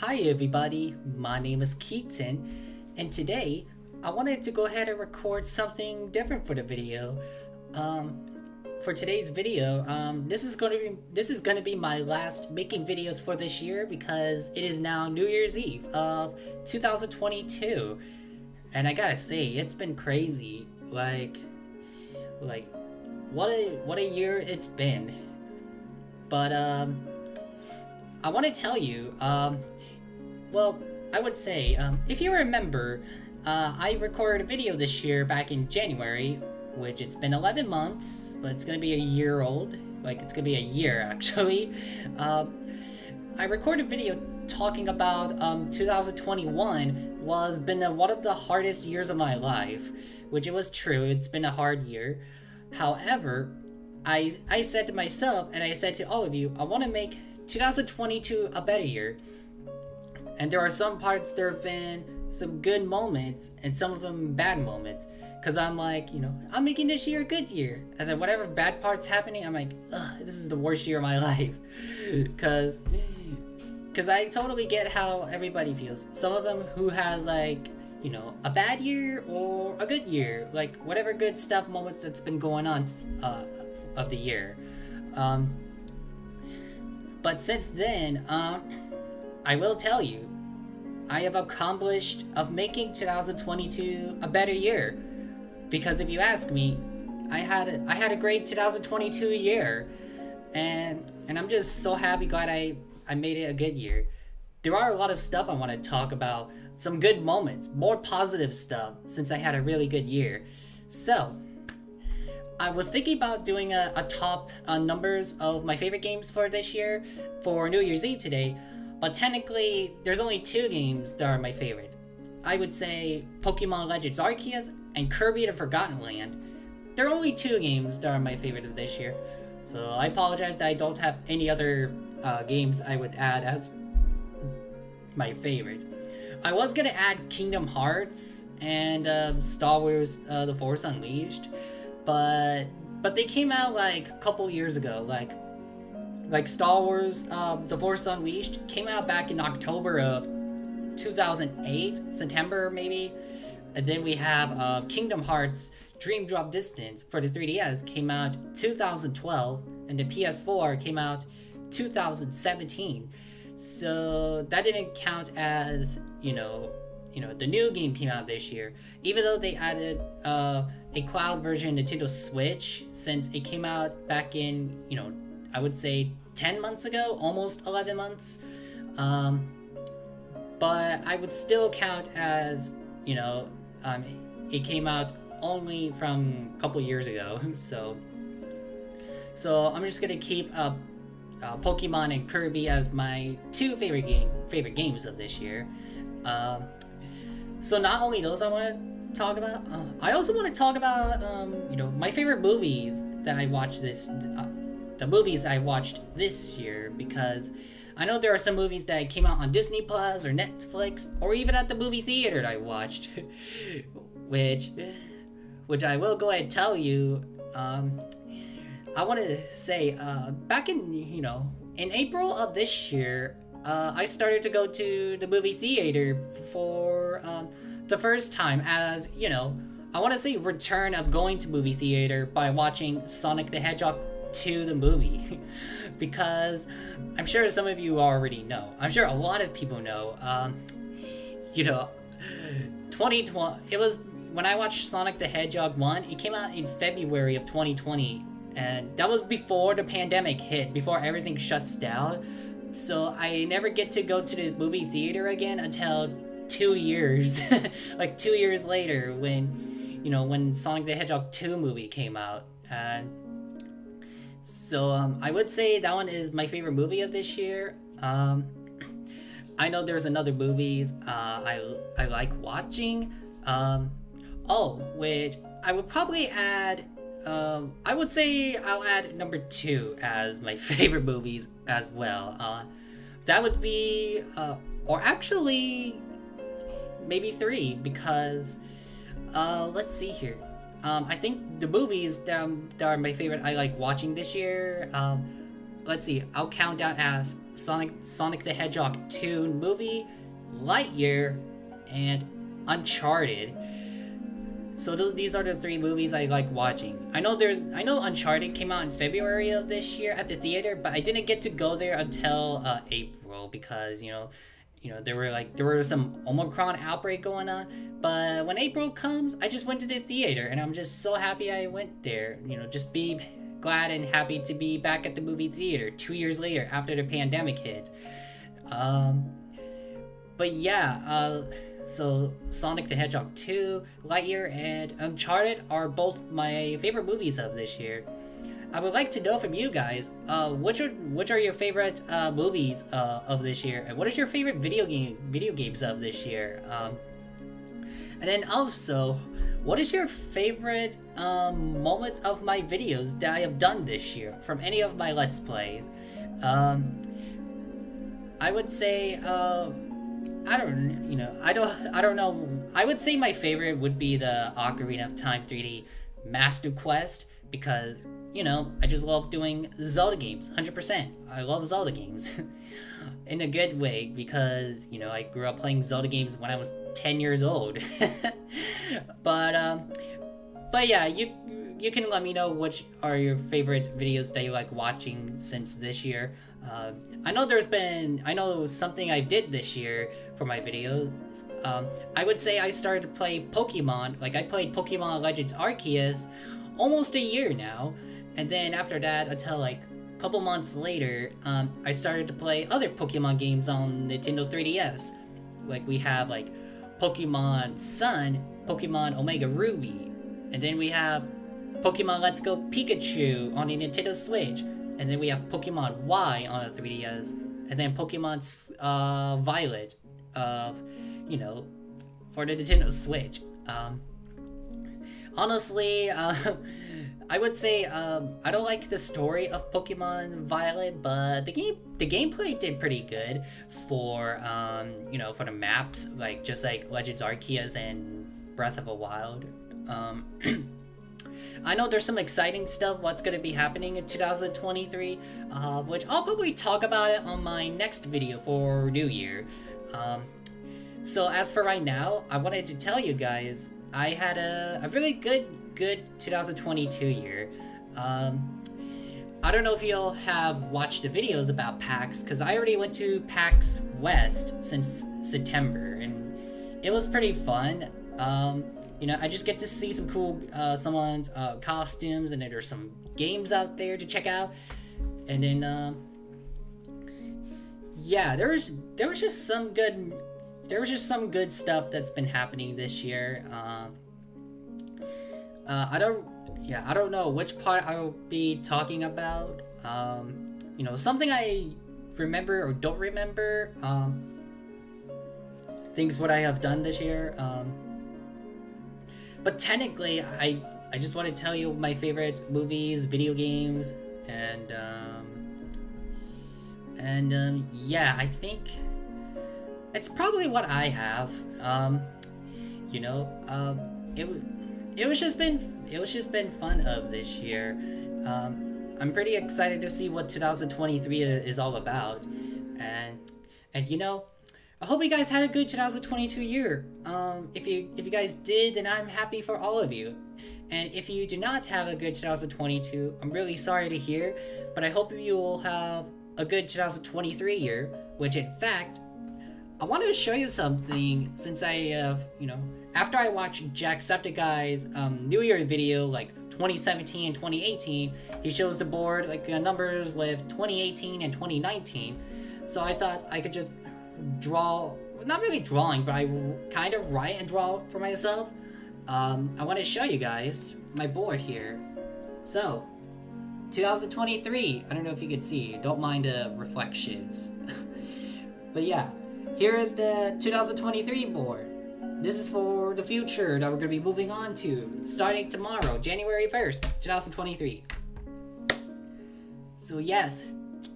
Hi everybody, my name is Keaton, and today I wanted to go ahead and record something different for the video. For today's video, this is gonna be my last making videos for this year because it is now New Year's Eve of 2022, and I gotta say it's been crazy. Like what a year it's been. But I want to tell you, well, I would say, if you remember, I recorded a video this year back in January, which it's been 11 months, but it's going to be a year old. Like, it's going to be a year, actually. I recorded a video talking about 2021 was been one of the hardest years of my life, which it was true. It's been a hard year. However, I said to myself, and I said to all of you, I want to make 2022 a better year. And there are some parts there have been some good moments and some of them bad moments. Cause I'm like, I'm making this year a good year. And then whatever bad parts happening, I'm like, ugh, this is the worst year of my life. Cause I totally get how everybody feels. Some of them who has like, a bad year or a good year, like whatever good stuff moments that's been going on of the year. But since then, I will tell you, I have accomplished of making 2022 a better year. Because if you ask me, I had a great 2022 year, and I'm just so happy, glad I made it a good year. There are a lot of stuff I want to talk about, some good moments, more positive stuff, since I had a really good year. So, I was thinking about doing a top numbers of my favorite games for this year for New Year's Eve today, but technically there's only two games that are my favorite. I would say Pokemon Legends Arceus and Kirby the Forgotten Land. There are only two games that are my favorite of this year, so I apologize that I don't have any other games I would add as my favorite. I was gonna add Kingdom Hearts and Star Wars The Force Unleashed, but they came out like a couple years ago. Like Star Wars The Force Unleashed came out back in October of 2008, September maybe. And then we have Kingdom Hearts Dream Drop Distance for the 3DS came out 2012, and the PS4 came out 2017. So that didn't count as, the new game came out this year. Even though they added a cloud version Nintendo Switch, since it came out back in, I would say 10 months ago, almost 11 months. But I would still count as, it came out only from a couple years ago. So I'm just gonna keep Pokemon and Kirby as my two favorite games of this year. So not only those I want to talk about, I also want to talk about my favorite movies that I watched the movies I watched this year, because I know there are some movies that came out on Disney Plus or Netflix or even at the movie theater that I watched, which I will go ahead and tell you. I want to say, back in April of this year, I started to go to the movie theater for the first time as, I want to say return of going to movie theater by watching Sonic the Hedgehog 2 the movie. Because I'm sure some of you already know. I'm sure a lot of people know. 2020, it was when I watched Sonic the Hedgehog 1, it came out in February of 2020. And that was before the pandemic hit, before everything shuts down. So I never get to go to the movie theater again until 2 years, like 2 years later when Sonic the Hedgehog 2 movie came out. And so I would say that one is my favorite movie of this year. I know there's another movies I like watching. Which I would probably add. I would say I'll add number 2 as my favorite movies as well. That would be, or actually, maybe 3, because, let's see here. I think the movies that are my favorite I like watching this year, let's see, I'll count down as Sonic the Hedgehog 2 movie, Lightyear, and Uncharted. So these are the 3 movies I like watching. I know Uncharted came out in February of this year at the theater, but I didn't get to go there until April because there were some Omicron outbreak going on. But when April comes, I just went to the theater, and I'm just so happy I went there. just be glad and happy to be back at the movie theater 2 years later after the pandemic hit. But yeah, so Sonic the Hedgehog 2, Lightyear, and Uncharted are both my favorite movies of this year. I would like to know from you guys, which are your favorite movies of this year, and what is your favorite video games of this year? And then also, what is your favorite moments of my videos that I have done this year from any of my Let's Plays? I would say, I don't know. I would say my favorite would be the Ocarina of Time 3D Master Quest because, I just love doing Zelda games, 100%. I love Zelda games in a good way because, I grew up playing Zelda games when I was 10 years old. But yeah, you can let me know which are your favorite videos that you like watching since this year. I know something I did this year for my videos. I would say I started to play Pokemon. Like, I played Pokemon Legends Arceus almost a year now. And then after that, until like a couple months later, I started to play other Pokemon games on Nintendo 3DS. Like, we have like Pokemon Sun, Pokemon Omega Ruby, and then we have Pokemon Let's Go Pikachu on the Nintendo Switch. And then we have Pokemon Y on the 3DS, and then Pokemon Violet, for the Nintendo Switch. Honestly, I would say I don't like the story of Pokemon Violet, but the gameplay did pretty good for for the maps, just like Legends Arceus and Breath of the Wild. I know there's some exciting stuff what's going to be happening in 2023, which I'll probably talk about it on my next video for New Year. So as for right now, I wanted to tell you guys I had a really good 2022 year. I don't know if you'll have watched the videos about PAX, because I already went to PAX West since September, and it was pretty fun. I just get to see some cool someone's costumes, and then there's some games out there to check out. And then yeah, there was just some good stuff that's been happening this year. I don't know which part I will be talking about. Something I remember or don't remember. Things what I have done this year. But technically, I just want to tell you my favorite movies, video games, and yeah, I think it's probably what I have. It was just been fun of this year. I'm pretty excited to see what 2023 is all about, and I hope you guys had a good 2022 year. If you guys did, then I'm happy for all of you. And if you do not have a good 2022, I'm really sorry to hear, but I hope you will have a good 2023 year, which in fact, I want to show you something since I after I watched Jacksepticeye's New Year video, like 2017 and 2018, he shows the board numbers with 2018 and 2019. So I thought I could just draw, not really drawing, but I kind of write and draw for myself. I want to show you guys my board here. So 2023, I don't know if you can see, don't mind the reflections. But yeah, here is the 2023 board. This is for the future that we're going to be moving on to starting tomorrow, January 1st, 2023. So yes,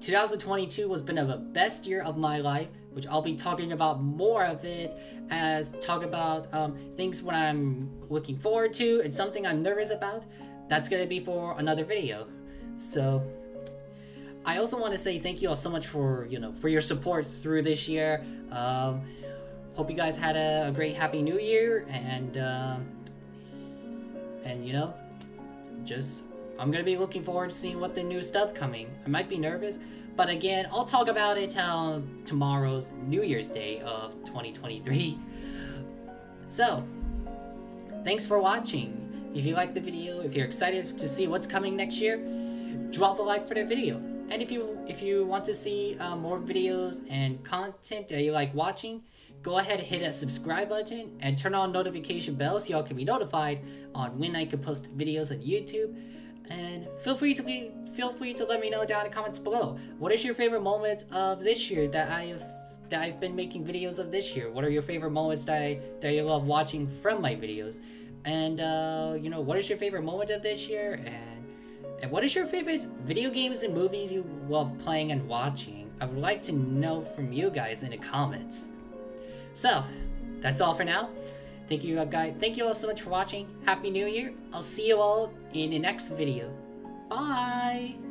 2022 has been the best year of my life, which I'll be talking about more of it as talk about things what I'm looking forward to and something I'm nervous about. That's going to be for another video. So I also want to say thank you all so much for, for your support through this year. Hope you guys had a great Happy New Year, and I'm gonna be looking forward to seeing what the new stuff coming. I might be nervous, but again, I'll talk about it tomorrow's New Year's Day of 2023. So, thanks for watching. If you liked the video, if you're excited to see what's coming next year, drop a like for the video. And if you want to see more videos and content that you like watching, go ahead and hit that subscribe button and turn on notification bell so y'all can be notified on when I can post videos on YouTube. And feel free to let me know down in the comments below. What is your favorite moments of this year that I've been making videos of this year? What are your favorite moments that you love watching from my videos? And what is your favorite moment of this year? And what is your favorite video games and movies you love playing and watching? I would like to know from you guys in the comments. So, that's all for now. Thank you guys. Thank you all so much for watching. Happy New Year. I'll see you all in the next video. Bye!